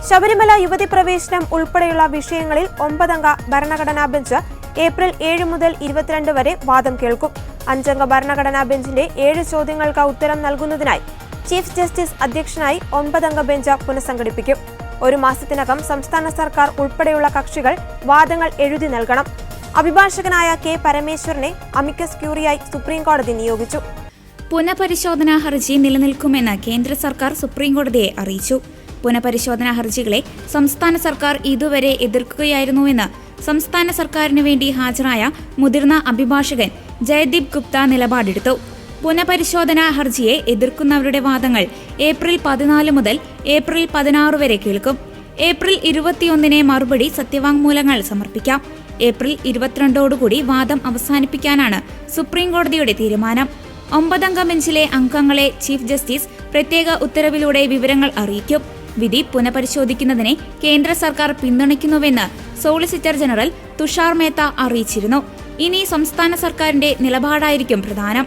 ശബരിമല യുവതി പ്രവേശനം ഉൾപ്പെടെയുള്ള വിഷയങ്ങളിൽ 9-അംഗ ഭരണഘടനാ ബെഞ്ച് ഏപ്രിൽ 7 മുതൽ 22 വരെ വാദം കേൾക്കും. 5-അംഗ ഭരണഘടനാ ബെഞ്ചിന്റെ 7 ചോദ്യങ്ങൾക്ക് ഉത്തരം നൽകുന്നതിനായി ചീഫ് ജസ്റ്റിസ് അധ്യക്ഷനായി 9-അംഗ ബെഞ്ച് പുനഃസംഘടിപ്പിക്കും. 1 മാസത്തിനകം സംസ്ഥാന സർക്കാർ ഉൾപ്പെടെയുള്ള കക്ഷികൾ വാദങ്ങൾ എഴുതി നൽകണം. അഭിഭാഷകനായ കെ പരമേശ്വരനെ അമിക്കസ് ക്യൂറിയായി സുപ്രീംകോടതി നിയോഗിച്ചു. പുനഃപരിശോധനാ ഹർജി നിലനിൽക്കുമെന്ന് കേന്ദ്ര സർക്കാർ സുപ്രീംകോടതിയെ അറിയിച്ചു. പുനഃപരിശോധനാ ഹർജികളെ സംസ്ഥാന സർക്കാർ ഇതുവരെ എതിർക്കുകയായിരുന്നുവെന്ന് സംസ്ഥാന സർക്കാരിനു വേണ്ടി ഹാജരായ മുതിർന്ന അഭിഭാഷകൻ ജയദീപ് ഗുപ്ത നിലപാടെടുത്തു. പുനഃപരിശോധനാ ഹർജിയെ എതിർക്കുന്നവരുടെ വാദങ്ങൾ ഏപ്രിൽ 14 മുതൽ ഏപ്രിൽ 16 വരെ കേൾക്കും. ഏപ്രിൽ 21-ന് മറുപടി സത്യവാങ്മൂലങ്ങൾ സമർപ്പിക്കാം. ഏപ്രിൽ 22-ഓടുകൂടി വാദം അവസാനിപ്പിക്കാനാണ് സുപ്രീംകോടതിയുടെ തീരുമാനം. 9-അംഗ ബെഞ്ചിലെ അംഗങ്ങളെ ചീഫ് ജസ്റ്റിസ് പ്രത്യേക ഉത്തരവിലൂടെ വിവരങ്ങൾ അറിയിക്കും. വിധി പുനഃപരിശോധിക്കുന്നതിനെ കേന്ദ്ര സർക്കാർ പിന്തുണയ്ക്കുന്നുവെന്ന് സോളിസിറ്റർ ജനറൽ തുഷാർ മേത്ത അറിയിച്ചിരുന്നു. ഇനി സംസ്ഥാന സർക്കാരിന്റെ നിലപാടായിരിക്കും പ്രധാനം.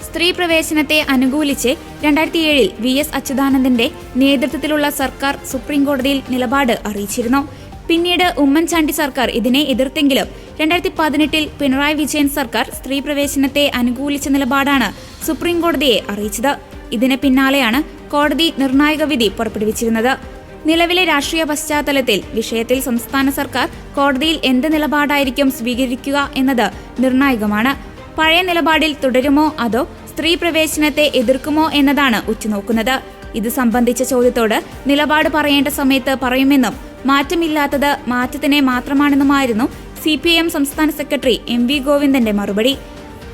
സ്ത്രീ പ്രവേശനത്തെ അനുകൂലിച്ച് 2007-ൽ VS അച്യുതാനന്ദന്റെ നേതൃത്വത്തിലുള്ള സർക്കാർ സുപ്രീംകോടതിയിൽ നിലപാട് അറിയിച്ചിരുന്നു. പിന്നീട് ഉമ്മൻചാണ്ടി സർക്കാർ ഇതിനെ എതിർത്തെങ്കിലും 2018-ൽ പിണറായി വിജയൻ സർക്കാർ സ്ത്രീ പ്രവേശനത്തെ അനുകൂലിച്ച നിലപാടാണ് സുപ്രീംകോടതിയെ അറിയിച്ചത്. ഇതിന് പിന്നാലെയാണ് കോടതി നിർണായക വിധി പുറപ്പെടുവിച്ചിരുന്നത്. നിലവിലെ രാഷ്ട്രീയ പശ്ചാത്തലത്തിൽ വിഷയത്തിൽ സംസ്ഥാന സർക്കാർ കോടതിയിൽ എന്ത് നിലപാടായിരിക്കും സ്വീകരിക്കുക എന്നത് നിർണായകമാണ്. പഴയ നിലപാടിൽ തുടരുമോ അതോ സ്ത്രീ പ്രവേശനത്തെ എതിർക്കുമോ എന്നതാണ് ഉറ്റുനോക്കുന്നത്. ഇത് സംബന്ധിച്ച ചോദ്യത്തോട് നിലപാട് പറയേണ്ട സമയത്ത് പറയുമെന്നും മാറ്റമില്ലാത്തത് മാറ്റത്തിനെ മാത്രമാണെന്നുമായിരുന്നു CPIM സംസ്ഥാന സെക്രട്ടറി MV ഗോവിന്ദന്റെ മറുപടി.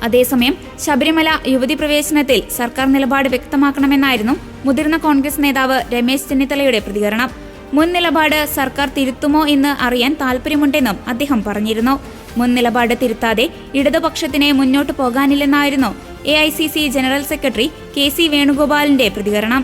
അതേസമയം ശബരിമല യുവതി പ്രവേശനത്തിൽ സർക്കാർ നിലപാട് വ്യക്തമാക്കണമെന്നായിരുന്നു മുതിർന്ന കോൺഗ്രസ് നേതാവ് രമേശ് ചെന്നിത്തലയുടെ പ്രതികരണം. മുൻ നിലപാട് സർക്കാർ തിരുത്തുമോ എന്ന് അറിയാൻ താൽപര്യമുണ്ടെന്നും അദ്ദേഹം പറഞ്ഞിരുന്നു. മുൻ നിലപാട് തിരുത്താതെ ഇടതുപക്ഷത്തിന് മുന്നോട്ടു പോകാനില്ലെന്നായിരുന്നു AICC ജനറൽ സെക്രട്ടറി KC വേണുഗോപാലിന്റെ പ്രതികരണം.